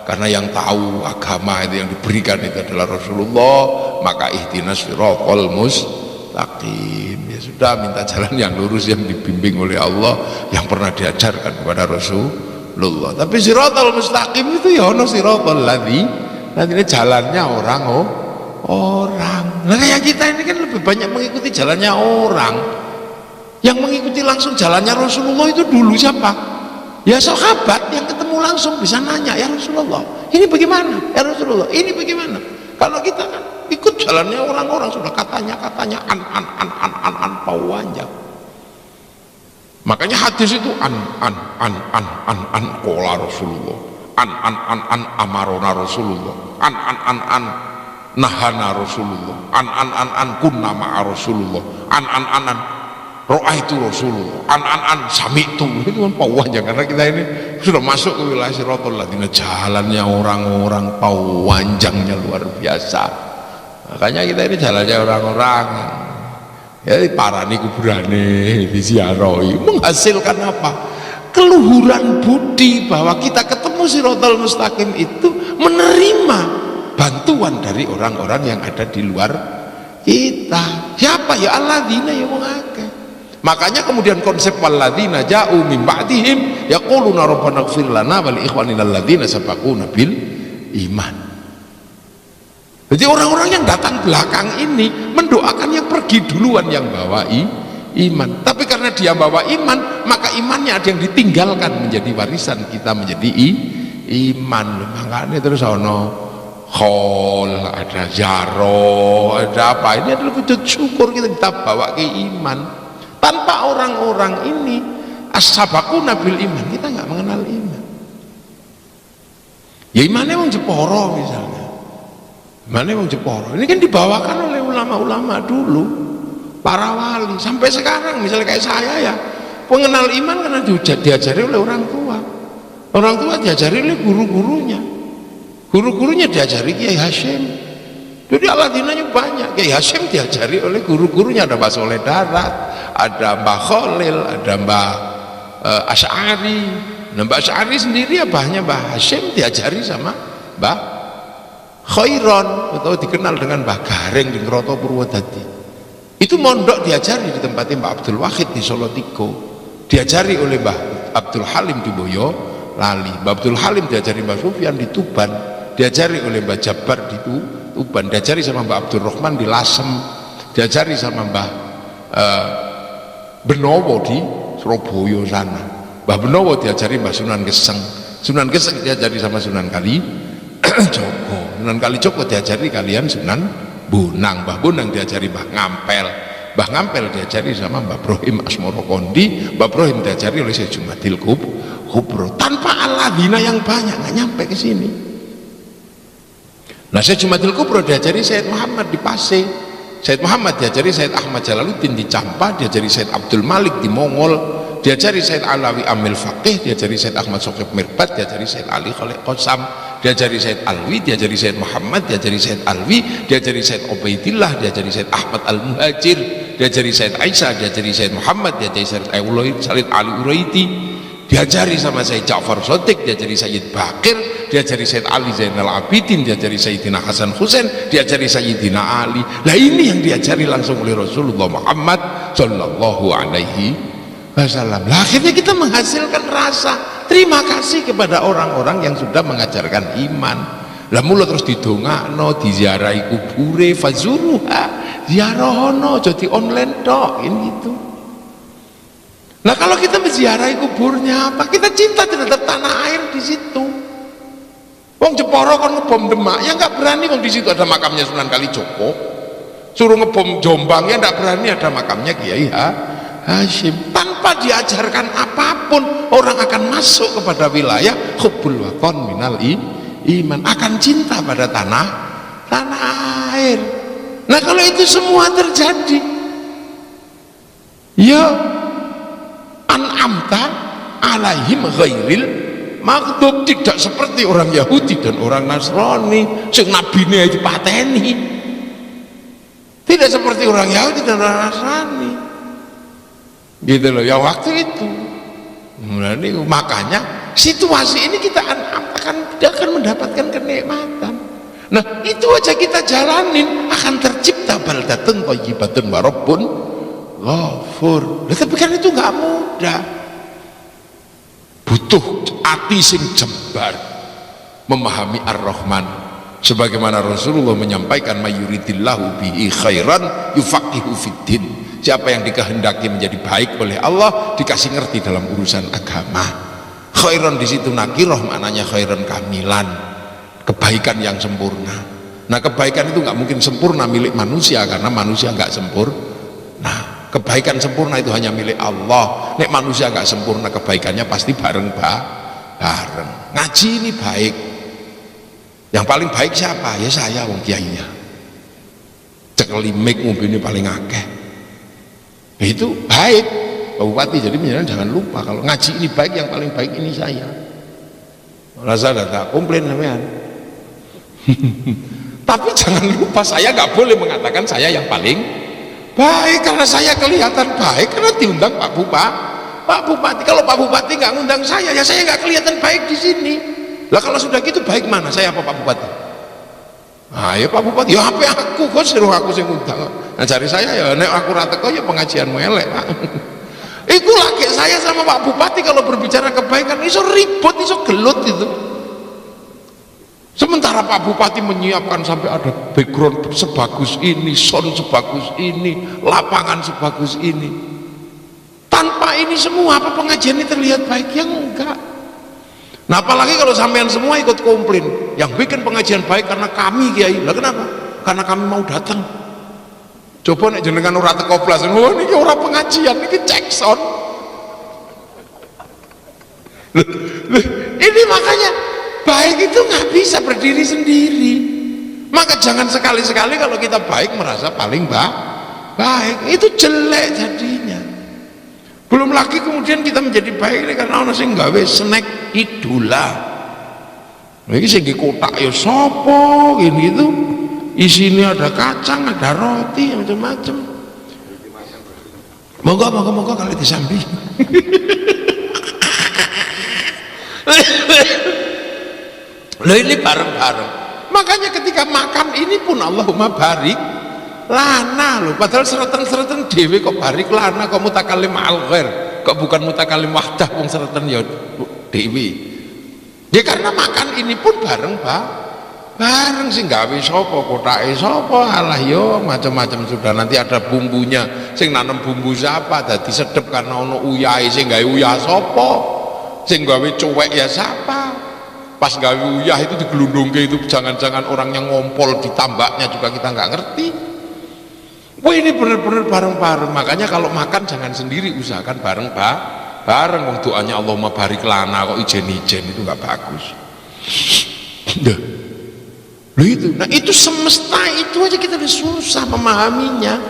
karena yang tahu agama itu yang diberikan itu adalah Rasulullah, maka ihdinas siratal mustaqim. Ya sudah, minta jalan yang lurus yang dibimbing oleh Allah, yang pernah diajarkan kepada Rasulullah. Tapi siratal mustaqim itu ya ono siratal ladzi, nanti jalannya orang Nah kayak kita ini kan lebih banyak mengikuti jalannya orang. Yang mengikuti langsung jalannya Rasulullah itu dulu siapa? Ya sahabat yang ketemu langsung bisa nanya, ya Rasulullah ini bagaimana? Ya Rasulullah ini bagaimana? Kalau kita kan ikut jalannya orang-orang, sudah katanya an panjang. Makanya hadis itu an qala Rasulullah, an amarona Rasulullah, an nahana Rasulullah, an kunna ma'a Rasulullah, an ro'aitu Rasulullah, an sami'tu. Itu kan panjang, karena kita ini sudah masuk ke wilayah siratal ladzina, jalannya orang-orang panjangnya luar biasa. Makanya kita ini jalannya orang-orang ya diparani kuburane, disiarahi, menghasilkan apa? Keluhuran budi bahwa kita ketemu siratal mustaqim itu menerima bantuan dari orang-orang yang ada di luar kita. Siapa? Ya alladzina, ya wong akeh. Makanya kemudian konsep walladzina ja'u min ba'dihim yaquluna rabbana ighfir lana wa li ikhwanina alladzina sabaquna bil iman. Jadi orang-orang yang datang belakang ini mendoakan yang pergi duluan yang bawa iman. Tapi karena dia bawa iman, maka imannya ada yang ditinggalkan menjadi warisan kita, menjadi iman. Makanya terus ono khol, ada jaro, ada apa, ini adalah wujud syukur kita bawa ke iman. Tanpa orang-orang ini as-sabaquna bil iman, kita nggak mengenal iman. Ya imannya wong Jepara misalnya, imannya wong Jepara ini kan dibawakan oleh ulama-ulama dulu, para wali. Sampai sekarang misalnya kayak saya ya, pengenal iman karena diajari oleh orang tua diajari oleh guru-gurunya. Guru-gurunya diajari Kiai Hasyim. Jadi alladzina banyak. Kiai Hasyim diajari oleh guru-gurunya, ada Mbah Soleh Darat, ada Mbah Khalil, ada Mbah Asy'ari. Nah, Mbah Asy'ari sendiri abahnya Mbah Hasyim diajari sama Mbah Khairon, atau dikenal dengan Mbah Gareng di Ngeroto Purwodadi. Itu mondok diajari di tempatnya Mbah Abdul Wahid di Solo Tigo, diajari oleh Mbah Abdul Halim di Boyolali. Mbah Abdul Halim diajari Mbah Sufyan di Tuban, diajari oleh Mbah Jabar di Tuban, diajari sama Mbah Abdul Rahman di Lasem, diajari sama Mbah Benowo di Surabaya sana. Mbah Benowo diajari Mbah Sunan Geseng, Sunan Geseng diajari sama Sunan Kalijogo, Sunan Kalijogo diajari kalian Sunan Bonang, Mbah Bonang diajari Mbah Ngampel, Mbah Ngampel diajari sama Mbah Brohim Asmoro Kondi, Mbah Brohim diajari oleh Syekh Jumadil Kubro. Tanpa alladzina yang banyak nggak nyampe ke sini. Nah, Syekh Jumadil Kubro diajari Syed Muhammad di Pasir, Syed Muhammad diajari Syed Ahmad Jalaluddin di Campa, diajari Syed Abdul Malik di Mongol, diajari Syed Alawi Amil Faqih, diajari Syed Ahmad Sokib Mirbat, diajari Syed Ali Khalid Qasam, diajari Syed Alwi, diajari Syed Muhammad, diajari Syed Alwi, diajari Syed Ubaidillah, diajari Syed Ahmad Al-Muhajir, diajari Syed Aisyah, diajari Syed Muhammad, diajari Syed Salid Ali Uraiti, diajari sama Sayyid Ja'far Shadiq, diajari Sayyid Bakir, diajari Sayyid Ali Zainal Abidin, diajari Sayyidina Hasan Husain, diajari Sayyidina Ali. Nah ini yang diajari langsung oleh Rasulullah Muhammad Sallallahu Alaihi Wasallam. Nah, akhirnya kita menghasilkan rasa terima kasih kepada orang-orang yang sudah mengajarkan iman. Lah mula terus didongakno, diziarahi kubure, fazuruha, ziarahono, jadi online tok, ini gitu. Nah kalau kita menziarahi kuburnya apa? Kita cinta terhadap tanah air di situ. Wong Jepara kan ngebom Demak, ya nggak berani. Wong di situ ada makamnya Sunan Kalijogo. Suruh ngebom Jombang, ya nggak berani, ada makamnya Kiai Hashim. Tanpa diajarkan apapun, orang akan masuk kepada wilayah hubbul waton minal iman, akan cinta pada tanah air. Nah kalau itu semua terjadi, ya an'amta alaihim ghairil maghdub, tidak seperti orang Yahudi dan orang Nasrani sing nabine dipateni, tidak seperti orang Yahudi dan orang Nasrani gitu loh yang waktu itu. Makanya situasi ini kita akan mendapatkan kenikmatan. Nah itu aja kita jalanin, akan tercipta baldatun thayyibatun wa rabbun ghafur. Tapi kan itu nggak mudah, butuh hati sing jembar memahami Ar-Rahman, sebagaimana Rasulullah menyampaikan mayuridillahu bihi khairan yufaqihu fiddin. Siapa yang dikehendaki menjadi baik oleh Allah dikasih ngerti dalam urusan agama. Khairan di situ nakirah, maknanya khairan kamilan, kebaikan yang sempurna. Nah kebaikan itu nggak mungkin sempurna milik manusia karena manusia nggak sempurna. Nah kebaikan sempurna itu hanya milik Allah. Nek manusia nggak sempurna, kebaikannya pasti bareng. Ngaji ini baik. Yang paling baik siapa? Ya saya, wong kiainya. Cekelimik ngombe ini paling akeh. Itu baik Pak Bupati. Jadi jangan lupa kalau ngaji ini baik, yang paling baik ini saya. Rasa tak komplain namanya. Tapi jangan lupa saya nggak boleh mengatakan saya yang paling baik, karena saya kelihatan baik karena diundang Pak Bupati. Kalau Pak Bupati nggak ngundang saya, ya saya nggak kelihatan baik di sini. Lah kalau sudah gitu baik mana saya apa Pak Bupati? Nah ya Pak Bupati, ya apa aku kok suruh aku sing ngundang. Nah cari saya ya nek aku ra teko ya pengajianmu elek Pak. Iku lagi saya sama Pak Bupati kalau berbicara kebaikan iso ribut, iso gelut itu. Sementara Pak Bupati menyiapkan sampai ada background sebagus ini, sound sebagus ini, lapangan sebagus ini. Tanpa ini semua apa pengajian ini terlihat baik? Ya enggak. Nah apalagi kalau sampean semua ikut komplain, yang bikin pengajian baik karena kami kiai. Lah kenapa? Karena kami mau datang. Coba nek jenengan ora teko blas, oh niki ora pengajian, niki cek sound. Ini makanya baik itu nggak bisa berdiri sendiri. Maka jangan sekali-sekali kalau kita baik merasa paling baik, itu jelek jadinya. Belum lagi kemudian kita menjadi baik karena orang sing gawe snack idola. Ini sing kotak ya sopo gini itu, isinya ada kacang, ada roti, macam-macam. Moga kali disambi. Loh ini bareng-bareng. Makanya ketika makan ini pun Allahumma barik lana loh. Padahal seretan dewe kok barik lana, kok mutakalim al ghair, kok bukan mutakalim wahdah, wong seretan ya dewe. Ya karena makan ini pun bareng sing gawe sapa, kotake sapa, alah yo macam-macam sudah. Nanti ada bumbunya, sing nanem bumbu siapa, dadi sedep karena ono uyahe, sing gawe uyah sapa, sing gawe cuwek ya siapa. Pas gawe uyah itu digelundungke itu jangan-jangan orang yang ngompol di tambaknya juga kita nggak ngerti. Wah ini bener-bener bareng-bareng. Makanya kalau makan jangan sendiri, usahakan bareng. Wong doanya Allahumma barik lana kok ijen-ijen itu nggak bagus. Loh itu, nah itu semesta itu aja kita udah susah memahaminya.